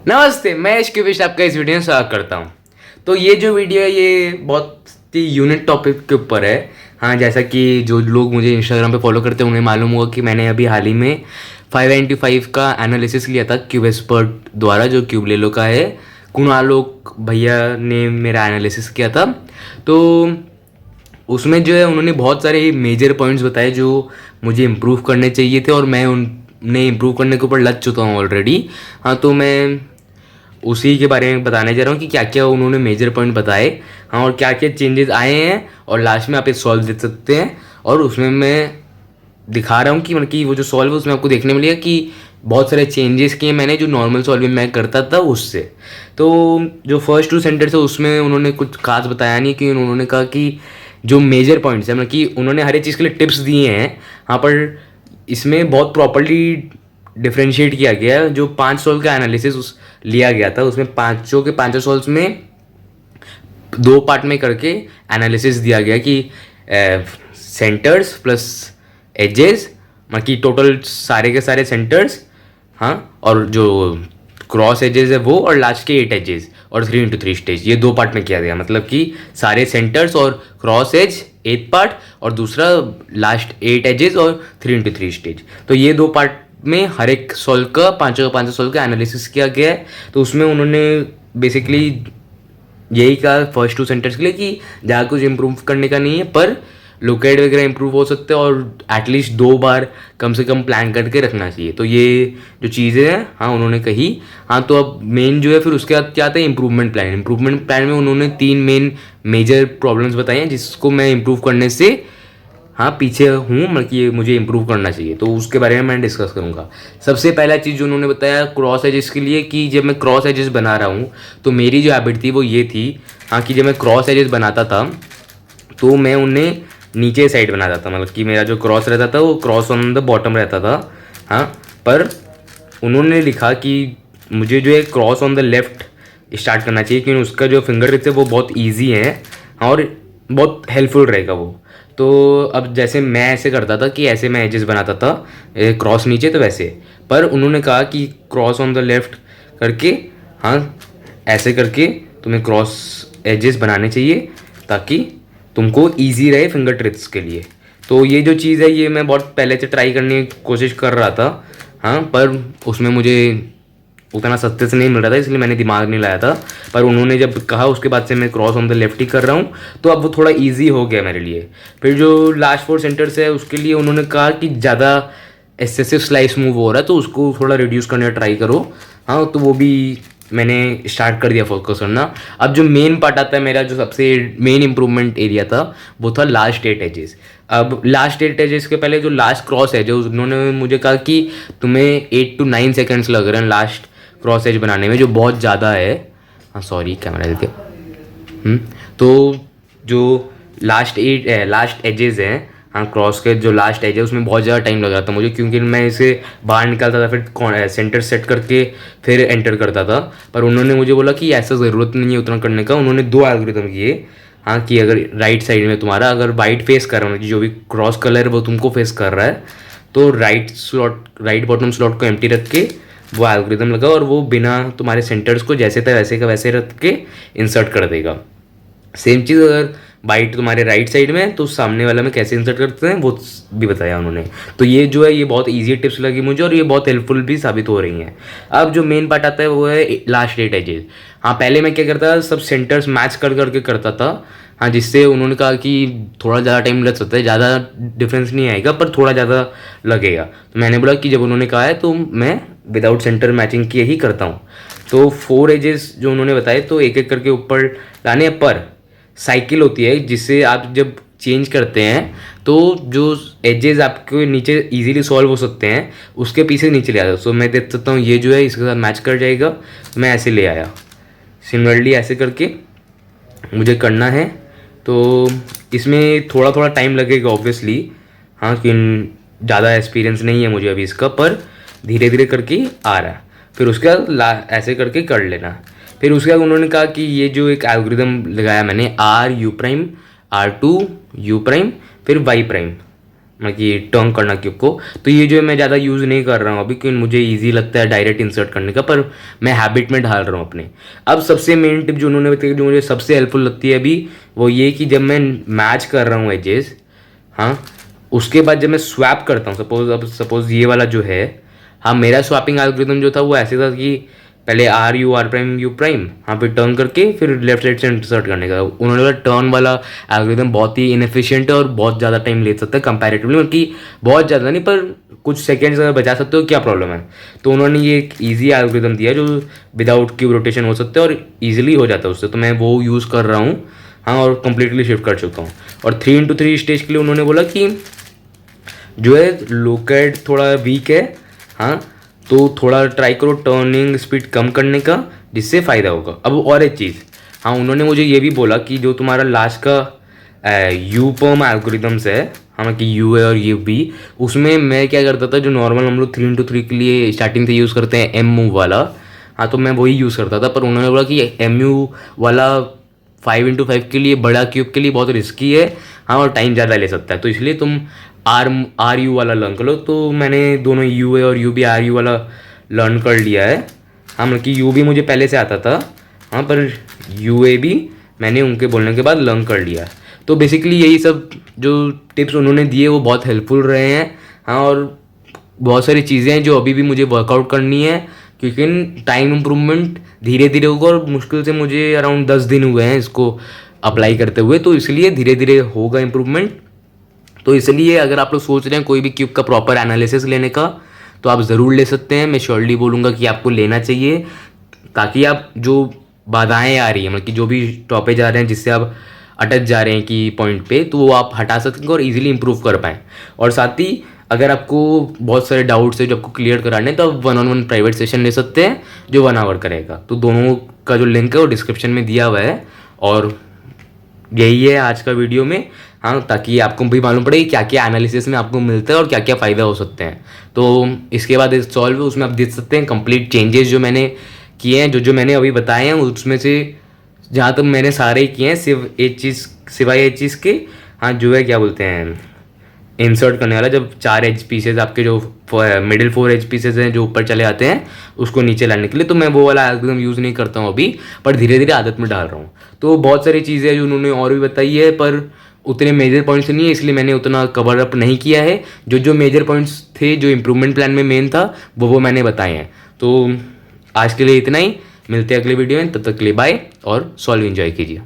नमस्ते, मैं इश्क आपका इस वीडियो में स्वागत करता हूँ। तो ये जो वीडियो है ये बहुत ही यूनिक टॉपिक के ऊपर है। हाँ, जैसा कि जो लोग मुझे इंस्टाग्राम पे फॉलो करते हैं उन्हें मालूम होगा कि मैंने अभी हाल ही में 595 का एनालिसिस लिया था क्यूब एक्सपर्ट द्वारा, जो क्यूब लेलो का है। कुणालोक भैया ने मेरा एनालिसिस किया था। तो उसमें जो है उन्होंने बहुत सारे मेजर पॉइंट्स बताए जो मुझे इम्प्रूव करने चाहिए थे, और मैं उन्हें इम्प्रूव करने के ऊपर लग चुका हूँ ऑलरेडी। हाँ, तो मैं उसी के बारे में बताने जा रहा हूँ कि क्या क्या उन्होंने मेजर पॉइंट बताए। हाँ, और क्या क्या चेंजेस आए हैं, और लास्ट में आप एक सॉल्व देख सकते हैं। और उसमें मैं दिखा रहा हूँ कि मतलब कि वो जो सॉल्व है उसमें आपको देखने मिलेगा कि बहुत सारे चेंजेस किए मैंने जो नॉर्मल सॉल्व में मैं करता था उससे। तो जो फर्स्ट टू सेंटेंस है उसमें उन्होंने कुछ खास बताया नहीं, कि उन्होंने कहा कि जो मेजर पॉइंट्स है मतलब कि उन्होंने हर एक चीज़ के लिए टिप्स दिए हैं। हाँ, पर इसमें बहुत प्रॉपरली डिफ्रेंशिएट किया गया है। जो 5 सॉल्व का एनालिसिस उस लिया गया था उसमें पाँचों के पाँचों सॉल्व्स में 2 पार्ट में करके एनालिसिस दिया गया कि सेंटर्स प्लस एजेस, मतलब कि टोटल सारे के सारे सेंटर्स, हाँ, और जो क्रॉस एजेस है वो, और लास्ट के 8 एजेस, और 3x3 स्टेज, ये 2 पार्ट में किया गया। मतलब कि सारे सेंटर्स और क्रॉस एज एक पार्ट, और दूसरा लास्ट 8 एजेस और 3x3 स्टेज। तो ये 2 पार्ट में हर एक सॉल्व का पाँचों सॉल्व का एनालिसिस किया गया है। तो उसमें उन्होंने बेसिकली यही कहा फर्स्ट टू सेंटर्स के लिए कि ज़्यादा कुछ इम्प्रूव करने का नहीं है, पर लोकेट वगैरह इम्प्रूव हो सकते हैं, और एटलीस्ट 2 बार कम से कम प्लान करके रखना चाहिए। तो ये जो चीज़ें हैं, हाँ, उन्होंने कही। हाँ, तो अब मेन जो है फिर उसके बाद क्या आता है इम्प्रूवमेंट प्लान। इम्प्रूवमेंट प्लान में उन्होंने 3 मेन मेजर प्रॉब्लम्स बताई हैं जिसको मैं इम्प्रूव करने से, हाँ, पीछे हूँ, मतलब कि मुझे इंप्रूव करना चाहिए। तो उसके बारे में मैं डिस्कस करूँगा। सबसे पहला चीज़ जो उन्होंने बताया क्रॉस एजेस के लिए, कि जब मैं क्रॉस एजेस बना रहा हूँ तो मेरी जो हैबिट थी वो ये थी, हाँ, कि जब मैं क्रॉस एजेस बनाता था तो मैं उन्हें नीचे साइड बनाता था। मतलब कि मेरा जो क्रॉस रहता था वो क्रॉस ऑन द बॉटम रहता था। हाँ, पर उन्होंने लिखा कि मुझे जो है cross on the left start करना चाहिए, क्योंकि उसका जो फिंगर टिप्स है वो बहुत ईजी है, और बहुत हेल्पफुल रहेगा वो। तो अब जैसे मैं ऐसे करता था कि ऐसे मैं एजेस बनाता था क्रॉस नीचे, तो वैसे। पर उन्होंने कहा कि क्रॉस ऑन द लेफ्ट करके, हाँ, ऐसे करके तुम्हें क्रॉस एजेस बनाने चाहिए ताकि तुमको ईजी रहे फिंगर टिप्स के लिए। तो ये जो चीज़ है ये मैं बहुत पहले से ट्राई करने की कोशिश कर रहा था। हाँ, पर उसमें मुझे उतना सस्ते से नहीं मिल रहा था, इसलिए मैंने दिमाग नहीं लाया था। पर उन्होंने जब कहा उसके बाद से मैं क्रॉस ऑन द लेफ्ट ही कर रहा हूँ, तो अब वो थोड़ा इजी हो गया मेरे लिए। फिर जो लास्ट 4 सेंटर्स है उसके लिए उन्होंने कहा कि ज़्यादा एक्सेसिव स्लाइस मूव हो रहा है तो उसको थोड़ा रिड्यूस करने का ट्राई करो। हाँ, तो वो भी मैंने स्टार्ट कर दिया फोकस करना। अब जो मेन पार्ट आता है मेरा, जो सबसे मेन इंप्रूवमेंट एरिया था वो था लास्ट 8 एजेस। अब लास्ट 8 एजेस के पहले जो लास्ट क्रॉस है, जो उन्होंने मुझे कहा कि तुम्हें 8 to 9 सेकेंड्स लग रहे हैं लास्ट क्रॉस एज बनाने में, जो बहुत ज़्यादा है। हाँ, सॉरी, कैमरा देते। तो जो लास्ट एजेस हैं, हाँ, क्रॉस के जो लास्ट एज है उसमें बहुत ज़्यादा टाइम लग रहा था मुझे, क्योंकि मैं इसे बाहर निकालता था फिर सेंटर सेट करके फिर एंटर करता था। पर उन्होंने मुझे बोला कि ऐसा ज़रूरत नहीं है उतना करने का। उन्होंने 2 एल्गोरिथम किए। हाँ, कि अगर राइट साइड में तुम्हारा अगर वाइट फेस कर रहा है, जो भी क्रॉस कलर है वो तुमको फेस कर रहा है, तो राइट बॉटम स्लॉट को एम्प्टी रख के वो एल्गोरिथम लगा, और वो बिना तुम्हारे सेंटर्स को जैसे था वैसे का वैसे रख के इंसर्ट कर देगा। सेम चीज़ अगर बाइट तुम्हारे राइट साइड में है तो सामने वाला में कैसे इंसर्ट करते हैं वो भी बताया उन्होंने। तो ये जो है ये बहुत इजी टिप्स लगी मुझे, और ये बहुत हेल्पफुल भी साबित हो रही हैं। अब जो मेन पार्ट आता है वो है लास्ट 8 एजेस। हाँ, पहले मैं क्या करता था, सब सेंटर्स मैच कर करके करता था। हाँ, जिससे उन्होंने कहा कि थोड़ा ज़्यादा टाइम लग सकता है, ज़्यादा डिफरेंस नहीं आएगा पर थोड़ा ज़्यादा लगेगा। तो मैंने बोला कि जब उन्होंने कहा है तो मैं विदाउट सेंटर मैचिंग किए ही करता हूँ। तो 4 एजेस जो उन्होंने बताए तो एक एक करके ऊपर लाने, पर साइकिल होती है जिससे आप जब चेंज करते हैं तो जो एजेस आपके नीचे इजीली सॉल्व हो सकते हैं उसके पीछे नीचे ले आता हूँ। सो मैं देख सकता हूँ ये जो है इसके साथ मैच कर जाएगा, मैं ऐसे ले आया। सिमिलरली ऐसे करके मुझे करना है। तो इसमें थोड़ा थोड़ा टाइम लगेगा ऑब्वियसली, हाँ, कि ज़्यादा एक्सपीरियंस नहीं है मुझे अभी इसका, पर धीरे धीरे करके आ रहा है। फिर उसके बाद ऐसे करके कर लेना। फिर उसके बाद उन्होंने कहा कि ये जो एक एल्गोरिदम लगाया मैंने, R U prime R2 U prime फिर Y प्राइम, मतलब कि टर्न करना क्यूब को। तो ये जो है मैं ज़्यादा यूज़ नहीं कर रहा हूँ अभी, क्योंकि मुझे ईजी लगता है डायरेक्ट इंसर्ट करने का, पर मैं हैबिट में ढाल रहा हूँ अपने। अब सबसे मेन टिप जो उन्होंने बताई, जो मुझे सबसे हेल्पफुल लगती है अभी, वो ये कि जब मैं मैच कर रहा हूँ एजेस, हाँ, उसके बाद जब मैं स्वैप करता हूँ, सपोज ये वाला जो है, हाँ, मेरा स्वैपिंग एल्गोरिथम जो था वो ऐसे था कि पहले R U R prime U prime, हाँ, फिर टर्न करके फिर लेफ्ट साइड से इंसर्ट करने का। उन्होंने बोला टर्न वाला एल्गोरिथम बहुत ही इनएफिशिएंट है और बहुत ज़्यादा टाइम ले सकता है कंपैरेटिवली, मतलब कि बहुत ज़्यादा नहीं पर कुछ सेकेंड्स अगर बचा सकते हो क्या प्रॉब्लम है। तो उन्होंने ये एक ईजी एल्गोरिथम दिया जो विदाउट क्यूब रोटेशन हो सकता है और ईजिली हो जाता है उससे, तो मैं वो यूज़ कर रहा हूँ, हाँ, और कंप्लीटली शिफ्ट कर चुका हूँ। और 3x3 स्टेज के लिए उन्होंने बोला कि जो है लोकेट थोड़ा वीक है, हाँ, तो थोड़ा ट्राई करो टर्निंग स्पीड कम करने का, जिससे फ़ायदा होगा। अब और एक चीज़, हाँ, उन्होंने मुझे ये भी बोला कि जो तुम्हारा लास्ट का यू पर्म एल्गोरिदम्स है, हाँ, कि यू है और यू बी, उसमें मैं क्या करता था, जो नॉर्मल हम लोग 3x3 के लिए स्टार्टिंग से यूज़ करते हैं एम मूव वाला, हाँ, तो मैं वही यूज़ करता था। पर उन्होंने बोला कि एम यू वाला 5x5 के लिए, बड़ा क्यूब के लिए बहुत रिस्की है, हाँ, और टाइम ज़्यादा ले सकता है, तो इसलिए तुम आर यू वाला लर्न कर लो। तो मैंने दोनों यू ए और यू बी आर यू वाला लर्न कर लिया है, हाँ, मतलब कि यू भी मुझे पहले से आता था, हाँ, पर यू ए भी मैंने उनके बोलने के बाद लर्न कर लिया। तो बेसिकली यही सब जो टिप्स उन्होंने दिए वो बहुत हेल्पफुल रहे हैं, हाँ, और बहुत सारी चीज़ें हैं जो अभी भी मुझे वर्कआउट करनी है, क्योंकि टाइम इम्प्रूवमेंट धीरे धीरे होगा और मुश्किल से मुझे अराउंड 10 दिन हुए हैं इसको अप्लाई करते हुए, तो इसलिए धीरे धीरे होगा इम्प्रूवमेंट। तो इसलिए अगर आप लोग सोच रहे हैं कोई भी क्यूब का प्रॉपर एनालिसिस लेने का, तो आप ज़रूर ले सकते हैं। मैं श्योरली बोलूँगा कि आपको लेना चाहिए, ताकि आप जो बाधाएं आ रही हैं, मतलब कि जो भी टॉपिक आ रहे हैं जिससे आप अटक जा रहे हैं कि पॉइंट पे, तो वो आप हटा सकेंगे और इजीली इंप्रूव कर पाएँ। और साथ ही अगर आपको बहुत सारे डाउट्स है जो आपको क्लियर कराने हैं, तो आप 1-on-1 प्राइवेट सेशन ले सकते हैं जो 1 आवर करेगा। तो दोनों का जो लिंक है वो डिस्क्रिप्शन में दिया हुआ है। और यही है आज का वीडियो में, हाँ, ताकि आपको भी मालूम पड़े कि क्या क्या एनालिसिस में आपको मिलता है और क्या क्या फ़ायदा हो सकते हैं। तो इसके बाद एक सॉल्व, उसमें आप देख सकते हैं कंप्लीट चेंजेस जो मैंने किए हैं, जो मैंने अभी बताए हैं, उसमें से जहाँ तक मैंने सारे किए हैं, सिवाय एक चीज़ के, हाँ, जो है क्या बोलते हैं, इंसर्ट करने वाला, जब 4 एज पीसेज आपके जो मिडिल 4 एज पीसेज हैं जो ऊपर चले आते हैं उसको नीचे लाने के लिए, तो मैं वो वाला एल्गोरिथम यूज़ नहीं करता हूँ अभी, पर धीरे धीरे आदत में डाल रहा हूँ। तो बहुत सारी चीज़ें जो उन्होंने और भी बताई है, पर उतने मेजर पॉइंट्स नहीं है, इसलिए मैंने उतना कवर अप नहीं किया है। जो जो मेजर पॉइंट्स थे जो इम्प्रूवमेंट प्लान में मेन था वो मैंने बताए हैं। तो आज के लिए इतना ही, मिलते हैं अगले वीडियो में, तब तक के लिए बाय और सॉल्व एंजॉय कीजिए।